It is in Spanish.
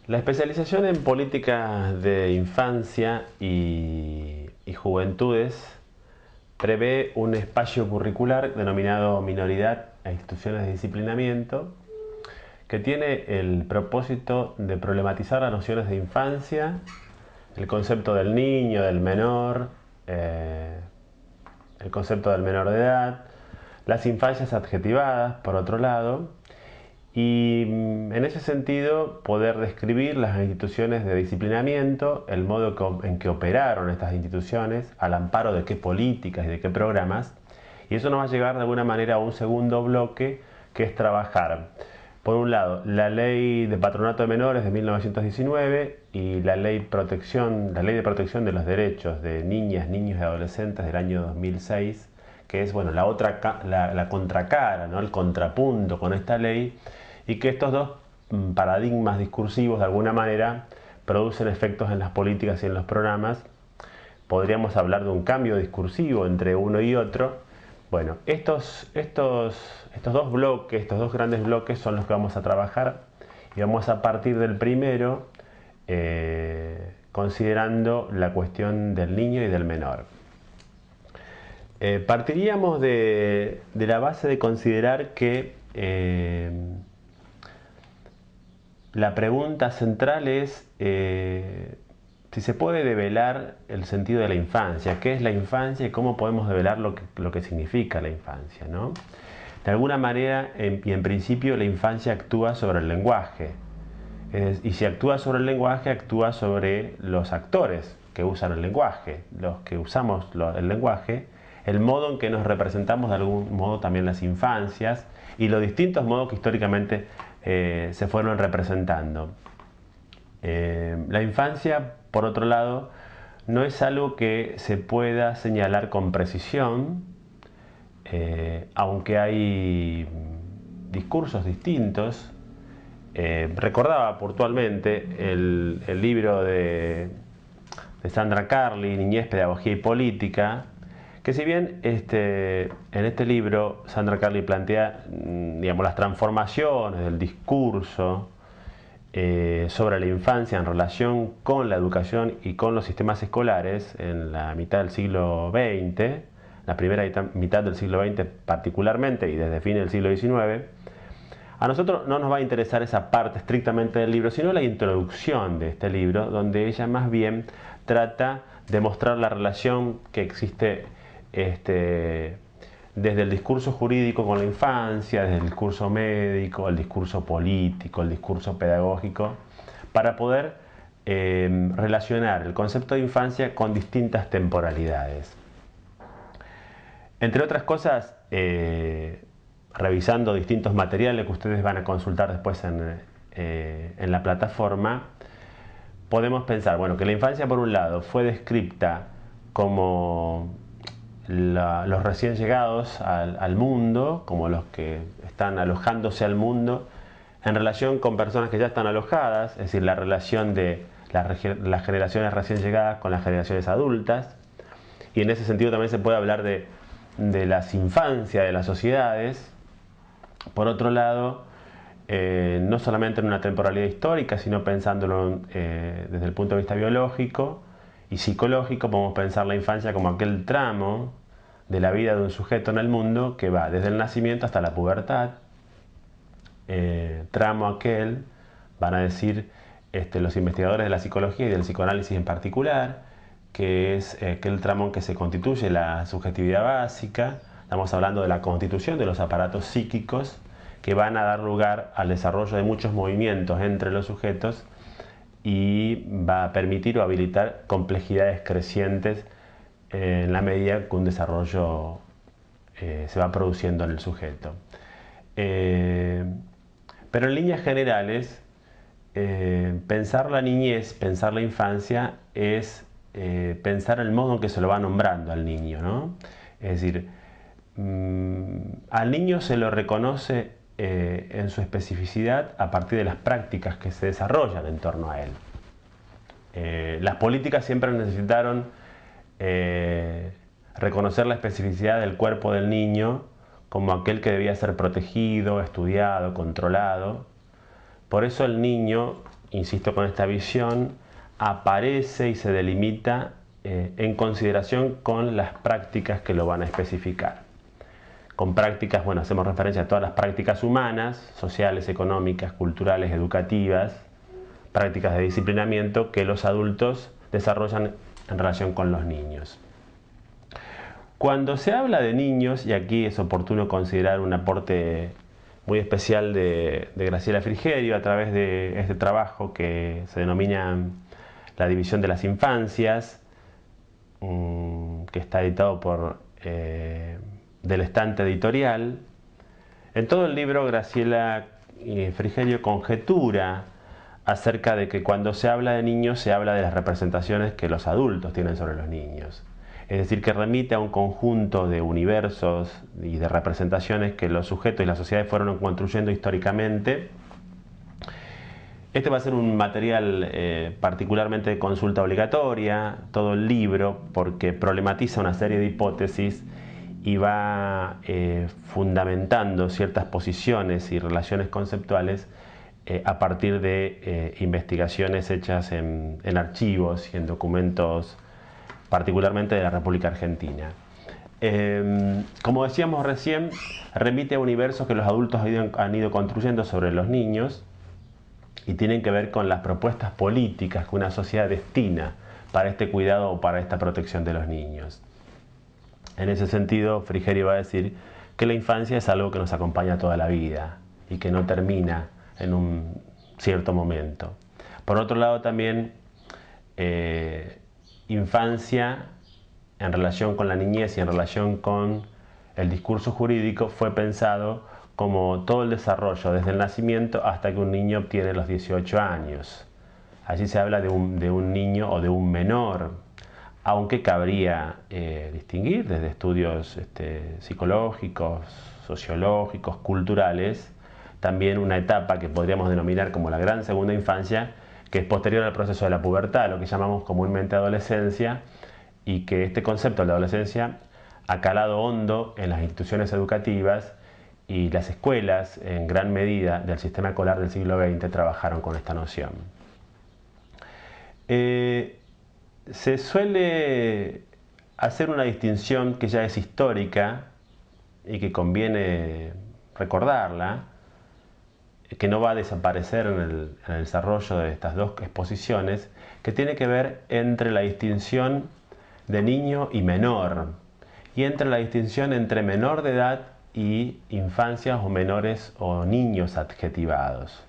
La especialización en políticas de infancia y juventudes prevé un espacio curricular denominado Minoridad e Instituciones de Disciplinamiento, que tiene el propósito de problematizar las nociones de infancia, el concepto del niño, del menor, el concepto del menor de edad, las infancias adjetivadas, por otro lado, y en ese sentido poder describir las instituciones de disciplinamiento, el modo en que operaron estas instituciones, al amparo de qué políticas y de qué programas, y eso nos va a llevar de alguna manera a un segundo bloque, que es trabajar, por un lado, la Ley de Patronato de Menores de 1919 y la Ley de Protección de los Derechos de Niñas, Niños y Adolescentes del año 2006, que es bueno, la contracara, ¿no? El contrapunto con esta ley, y que estos dos paradigmas discursivos de alguna manera producen efectos en las políticas y en los programas. Podríamos hablar de un cambio discursivo entre uno y otro. Bueno, estos dos bloques, estos dos grandes bloques son los que vamos a trabajar, y vamos a partir del primero, considerando la cuestión del niño y del menor. Partiríamos de la base de considerar que la pregunta central es si se puede develar el sentido de la infancia, qué es la infancia y cómo podemos develar lo que significa la infancia, ¿no? De alguna manera, y en principio, la infancia actúa sobre el lenguaje. Y si actúa sobre el lenguaje, actúa sobre los actores que usan el lenguaje, los que usamos el lenguaje, el modo en que nos representamos de algún modo también las infancias y los distintos modos que históricamente se fueron representando. La infancia, por otro lado, no es algo que se pueda señalar con precisión, aunque hay discursos distintos. Recordaba puntualmente el libro de Sandra Carli, Niñez, Pedagogía y Política, que si bien en este libro Sandra Carli plantea digamos, las transformaciones del discurso sobre la infancia en relación con la educación y con los sistemas escolares en la mitad del siglo XX, la primera mitad del siglo XX particularmente y desde fines del siglo XIX, a nosotros no nos va a interesar esa parte estrictamente del libro, sino la introducción de este libro, donde ella más bien trata de mostrar la relación que existe desde el discurso jurídico con la infancia, desde el discurso médico, el discurso político, el discurso pedagógico, para poder relacionar el concepto de infancia con distintas temporalidades. Entre otras cosas, revisando distintos materiales que ustedes van a consultar después en la plataforma, podemos pensar, bueno, que la infancia por un lado fue descrita como los recién llegados al mundo, como los que están alojándose al mundo, en relación con personas que ya están alojadas, es decir, la relación de las generaciones recién llegadas con las generaciones adultas, y en ese sentido también se puede hablar de las infancias de las sociedades. Por otro lado, no solamente en una temporalidad histórica, sino pensándolo desde el punto de vista biológico y psicológico, podemos pensar la infancia como aquel tramo de la vida de un sujeto en el mundo que va desde el nacimiento hasta la pubertad. Tramo aquel, van a decir los investigadores de la psicología y del psicoanálisis en particular, que es aquel tramo en que se constituye la subjetividad básica. Estamos hablando de la constitución de los aparatos psíquicos que van a dar lugar al desarrollo de muchos movimientos entre los sujetos y va a permitir o habilitar complejidades crecientes en la medida que un desarrollo se va produciendo en el sujeto. Pero en líneas generales, pensar la niñez, pensar la infancia es pensar el modo en que se lo va nombrando al niño, ¿no? Es decir, al niño se lo reconoce en su especificidad a partir de las prácticas que se desarrollan en torno a él. Las políticas siempre necesitaron reconocer la especificidad del cuerpo del niño como aquel que debía ser protegido, estudiado, controlado. Por eso el niño insisto con esta visión, aparece y se delimita en consideración con las prácticas que lo van a especificar. Con prácticas, bueno, hacemos referencia a todas las prácticas humanas, sociales, económicas, culturales, educativas, prácticas de disciplinamiento que los adultos desarrollan en relación con los niños. Cuando se habla de niños, y aquí es oportuno considerar un aporte muy especial de Graciela Frigerio a través de este trabajo que se denomina La división de las infancias, que está editado por Del Estante Editorial. En todo el libro Graciela Frigerio conjetura acerca de que cuando se habla de niños se habla de las representaciones que los adultos tienen sobre los niños. Es decir, que remite a un conjunto de universos y de representaciones que los sujetos y las sociedades fueron construyendo históricamente. Este va a ser un material particularmente de consulta obligatoria, todo el libro, porque problematiza una serie de hipótesis y va fundamentando ciertas posiciones y relaciones conceptuales a partir de investigaciones hechas en archivos y en documentos particularmente de la República Argentina. Como decíamos recién, remite a universos que los adultos han ido construyendo sobre los niños y tienen que ver con las propuestas políticas que una sociedad destina para este cuidado o para esta protección de los niños. En ese sentido, Frigerio va a decir que la infancia es algo que nos acompaña toda la vida y que no termina en un cierto momento. Por otro lado, también infancia en relación con la niñez y en relación con el discurso jurídico fue pensado como todo el desarrollo desde el nacimiento hasta que un niño obtiene los 18 años. Allí se habla de un niño o de un menor, aunque cabría distinguir desde estudios psicológicos, sociológicos, culturales, también una etapa que podríamos denominar como la gran segunda infancia, que es posterior al proceso de la pubertad, lo que llamamos comúnmente adolescencia, y que este concepto de la adolescencia ha calado hondo en las instituciones educativas y las escuelas, en gran medida, del sistema escolar del siglo XX trabajaron con esta noción. Se suele hacer una distinción que ya es histórica y que conviene recordarla, que no va a desaparecer en el desarrollo de estas dos exposiciones, que tiene que ver entre la distinción de niño y menor, y entre la distinción entre menor de edad y infancias o menores o niños adjetivados.